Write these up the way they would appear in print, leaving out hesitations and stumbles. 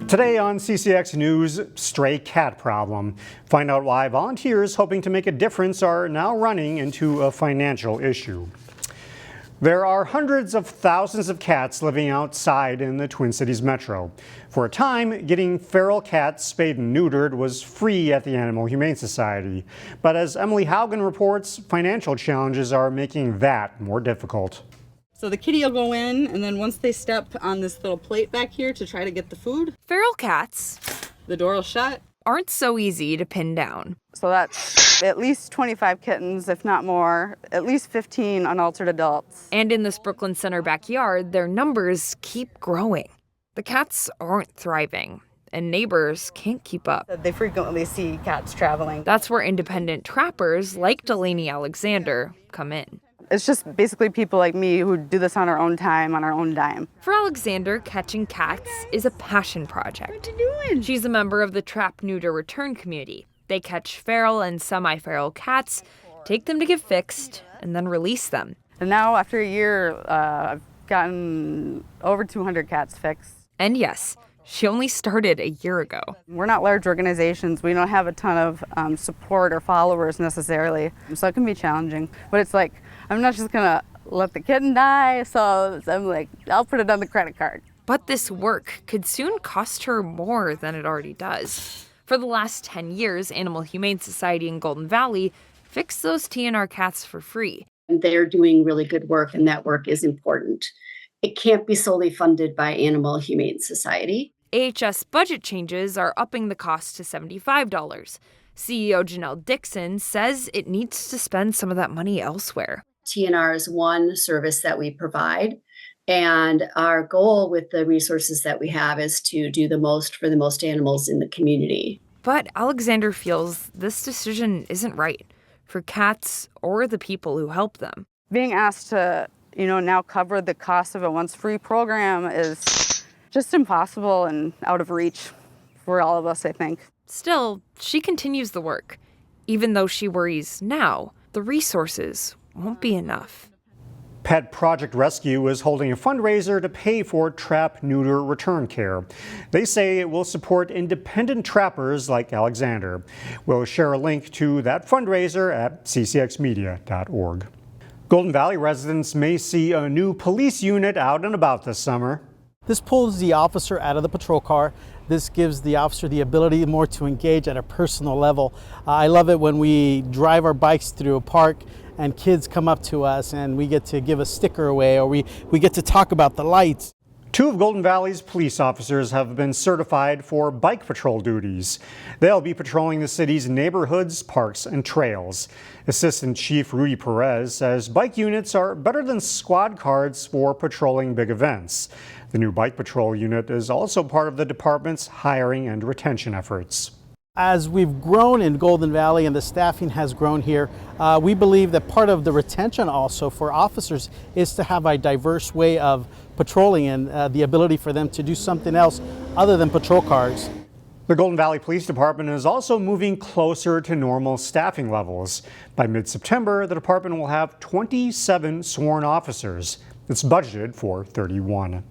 Today on CCX News, stray cat problem. Find out why volunteers hoping to make a difference are now running into a financial issue. There are hundreds of thousands of cats living outside in the Twin Cities metro. For a time, getting feral cats spayed and neutered was free at the Animal Humane Society. But as Emily Haugen reports, financial challenges are making that more difficult. So the kitty will go in, and then once they step on this little plate back here to try to get the food, feral cats, the door will shut. Aren't so easy to pin down. So that's at least 25 kittens, if not more, at least 15 unaltered adults. And in this Brooklyn Center backyard, their numbers keep growing. The cats aren't thriving, and neighbors can't keep up. They frequently see cats traveling. That's where independent trappers like Delaney Alexander come in. It's just basically people like me who do this on our own time, on our own dime. For Alexander, catching cats is a passion project. What you doing? She's a member of the Trap, Neuter, Return community. They catch feral and semi-feral cats, take them to get fixed, and then release them. And now, after a year, I've gotten over 200 cats fixed. And yes, she only started a year ago. We're not large organizations. We don't have a ton of support or followers necessarily, so it can be challenging. But it's like, I'm not just gonna let the kitten die, so I'm like, I'll put it on the credit card. But this work could soon cost her more than it already does. For the last 10 years, Animal Humane Society in Golden Valley fixed those TNR cats for free. They're doing really good work, and that work is important. It can't be solely funded by Animal Humane Society. AHS budget changes are upping the cost to $75. CEO Janelle Dixon says it needs to spend some of that money elsewhere. TNR is one service that we provide, and our goal with the resources that we have is to do the most for the most animals in the community. But Alexander feels this decision isn't right for cats or the people who help them. Being asked to, now cover the cost of a once-free program is just impossible and out of reach for all of us, I think. Still, she continues the work, even though she worries now the resources won't be enough. Pet Project Rescue is holding a fundraiser to pay for trap, neuter, return care. They say it will support independent trappers like Alexander. We'll share a link to that fundraiser at ccxmedia.org. Golden Valley residents may see a new police unit out and about this summer. This pulls the officer out of the patrol car. This gives the officer the ability more to engage at a personal level. I love it when we drive our bikes through a park and kids come up to us and we get to give a sticker away, or we get to talk about the lights. Two of Golden Valley's police officers have been certified for bike patrol duties. They'll be patrolling the city's neighborhoods, parks, and trails. Assistant Chief Rudy Perez says bike units are better than squad cars for patrolling big events. The new bike patrol unit is also part of the department's hiring and retention efforts. As we've grown in Golden Valley and the staffing has grown here, we believe that part of the retention also for officers is to have a diverse way of patrolling and the ability for them to do something else other than patrol cars. The Golden Valley Police Department is also moving closer to normal staffing levels. By mid-September, the department will have 27 sworn officers. It's budgeted for 31.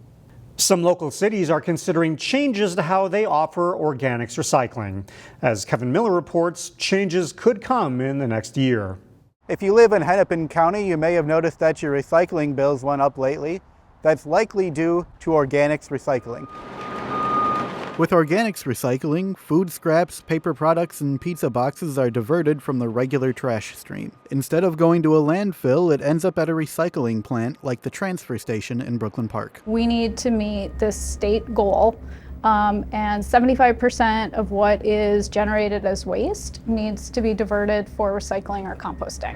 Some local cities are considering changes to how they offer organics recycling. As Kevin Miller reports, changes could come in the next year. If you live in Hennepin County, you may have noticed that your recycling bills went up lately. That's likely due to organics recycling. With organics recycling, food scraps, paper products, and pizza boxes are diverted from the regular trash stream. Instead of going to a landfill, it ends up at a recycling plant like the transfer station in Brooklyn Park. We need to meet this state goal, and 75% of what is generated as waste needs to be diverted for recycling or composting.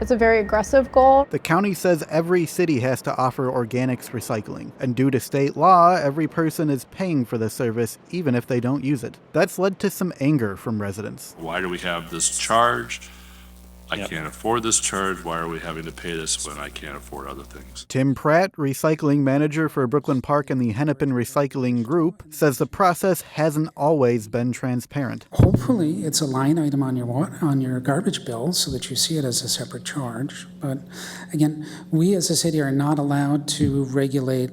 It's a very aggressive goal. The county says every city has to offer organics recycling, and due to state law, every person is paying for the service even if they don't use it. That's led to some anger from residents. Why do we have this charge? I can't afford this charge. Why are we having to pay this when I can't afford other things? Tim Pratt, recycling manager for Brooklyn Park and the Hennepin Recycling Group, says the process hasn't always been transparent. Hopefully it's a line item on your garbage bill so that you see it as a separate charge. But again, we as a city are not allowed to regulate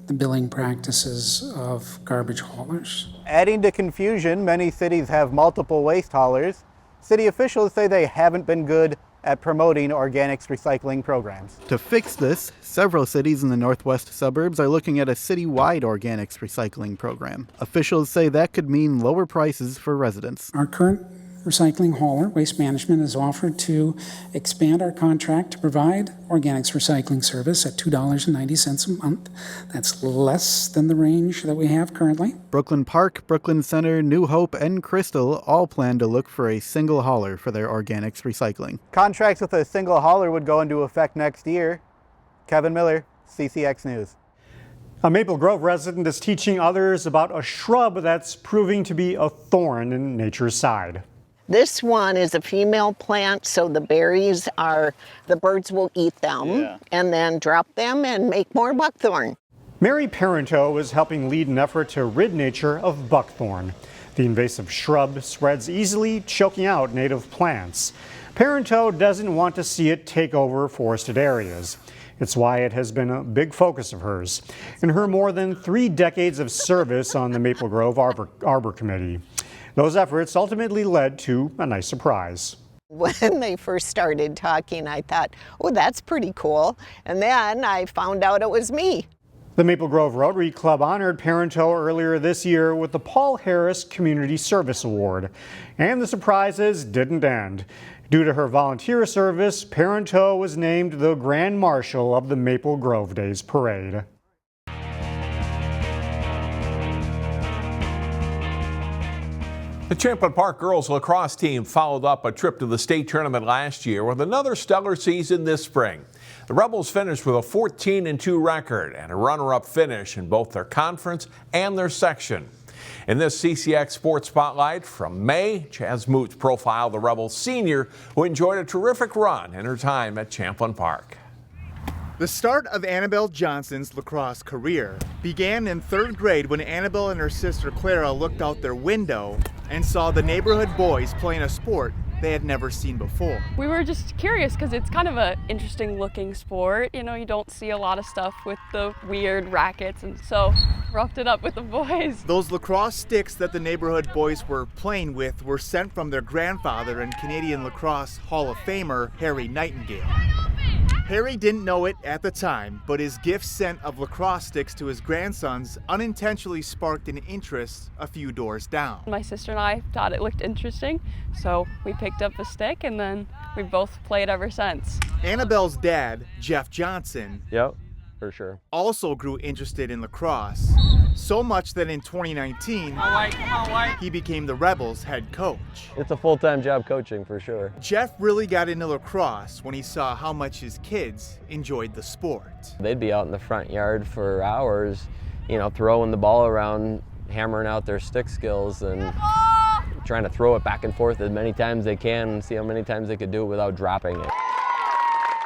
the billing practices of garbage haulers. Adding to confusion, many cities have multiple waste haulers. City officials say they haven't been good at promoting organics recycling programs. To fix this, several cities in the northwest suburbs are looking at a citywide organics recycling program. Officials say that could mean lower prices for residents. Our current recycling hauler, Waste Management, has offered to expand our contract to provide organics recycling service at $2.90 a month. That's less than the range that we have currently. Brooklyn Park, Brooklyn Center, New Hope, and Crystal all plan to look for a single hauler for their organics recycling. Contracts with a single hauler would go into effect next year. Kevin Miller, CCX News. A Maple Grove resident is teaching others about a shrub that's proving to be a thorn in nature's side. This one is a female plant, so the berries the birds will eat them and then drop them and make more buckthorn. Mary Parento is helping lead an effort to rid nature of buckthorn. The invasive shrub spreads easily, choking out native plants. Parento doesn't want to see it take over forested areas. It's why it has been a big focus of hers in her more than 3 decades of service on the Maple Grove Arbor Committee. Those efforts ultimately led to a nice surprise. When they first started talking, I thought, oh, that's pretty cool. And then I found out it was me. The Maple Grove Rotary Club honored Parento earlier this year with the Paul Harris Community Service Award. And the surprises didn't end. Due to her volunteer service, Parento was named the Grand Marshal of the Maple Grove Days Parade. The Champlin Park girls lacrosse team followed up a trip to the state tournament last year with another stellar season this spring. The Rebels finished with a 14-2 record and a runner-up finish in both their conference and their section. In this CCX Sports Spotlight from May, Chaz Moots profiled the Rebels senior who enjoyed a terrific run in her time at Champlin Park. The start of Annabelle Johnson's lacrosse career began in 3rd grade when Annabelle and her sister Clara looked out their window and saw the neighborhood boys playing a sport they had never seen before. We were just curious because it's kind of an interesting looking sport. You know, you don't see a lot of stuff with the weird rackets, and so roughed it up with the boys. Those lacrosse sticks that the neighborhood boys were playing with were sent from their grandfather and Canadian Lacrosse Hall of Famer Harry Nightingale. Harry didn't know it at the time, but his gift sent of lacrosse sticks to his grandsons unintentionally sparked an interest a few doors down. My sister and I thought it looked interesting, so we picked up a stick and then we both played ever since. Annabelle's dad, Jeff Johnson, yep, for sure, also grew interested in lacrosse, so much that in 2019, he became the Rebels head coach. It's a full-time job coaching for sure. Jeff really got into lacrosse when he saw how much his kids enjoyed the sport. They'd be out in the front yard for hours, you know, throwing the ball around, hammering out their stick skills and trying to throw it back and forth as many times as they can and see how many times they could do it without dropping it.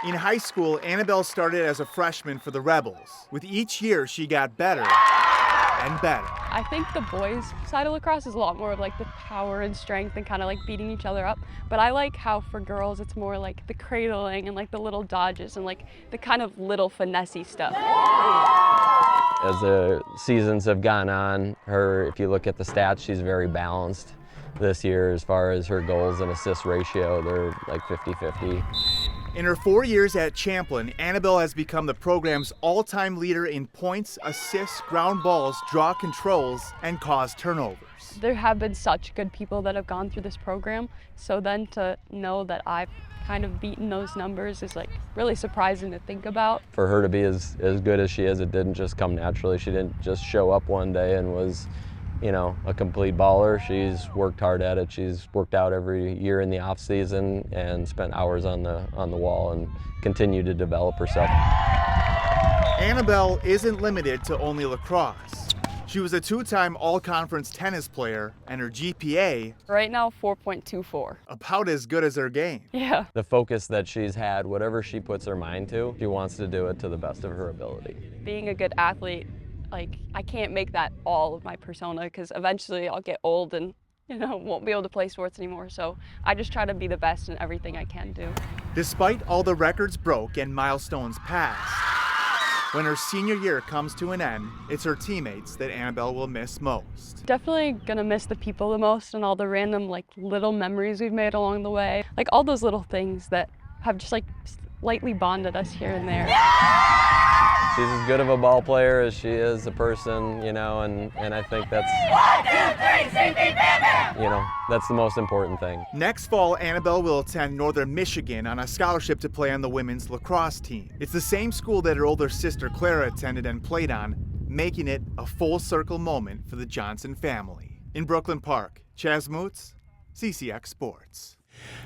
In high school, Annabelle started as a freshman for the Rebels. With each year, she got better and better. I think the boys' side of lacrosse is a lot more of like the power and strength and kind of like beating each other up. But I like how for girls it's more like the cradling and like the little dodges and like the kind of little finessey stuff. As the seasons have gone on, if you look at the stats, she's very balanced this year as far as her goals and assist ratio. They're like 50-50. In her 4 years at Champlin, Annabelle has become the program's all-time leader in points, assists, ground balls, draw controls, and cause turnovers. There have been such good people that have gone through this program, so then to know that I've kind of beaten those numbers is like really surprising to think about. For her to be as good as she is, it didn't just come naturally. She didn't just show up one day and was, you know, a complete baller. She's worked hard at it. She's worked out every year in the off season and spent hours on the wall and continued to develop herself. Annabelle isn't limited to only lacrosse. She was a 2-time all-conference tennis player, and her GPA, right now, 4.24. About as good as her game. Yeah. The focus that she's had, whatever she puts her mind to, she wants to do it to the best of her ability. Being a good athlete, like, I can't make that all of my persona because eventually I'll get old and, you know, won't be able to play sports anymore. So I just try to be the best in everything I can do. Despite all the records broke and milestones passed, When her senior year comes to an end, it's her teammates that Annabelle will miss most. Definitely gonna miss the people the most and all the random like little memories we've made along the way. Like all those little things that have just like slightly bonded us here and there. She's as good of a ball player as she is a person, you know, and I think that's, 1, 2, 3, you know, that's the most important thing. Next fall, Annabelle will attend Northern Michigan on a scholarship to play on the women's lacrosse team. It's the same school that her older sister Clara attended and played on, making it a full circle moment for the Johnson family. In Brooklyn Park, Chaz Moots, CCX Sports.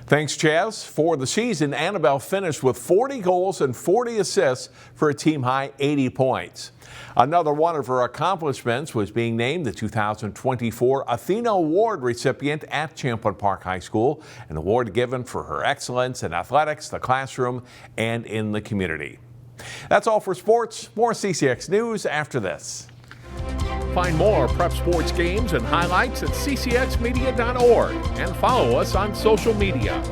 Thanks, Chaz. For the season, Annabelle finished with 40 goals and 40 assists for a team-high 80 points. Another one of her accomplishments was being named the 2024 Athena Award recipient at Champlin Park High School, an award given for her excellence in athletics, the classroom, and in the community. That's all for sports. More CCX News after this. Find more prep sports games and highlights at ccxmedia.org and follow us on social media.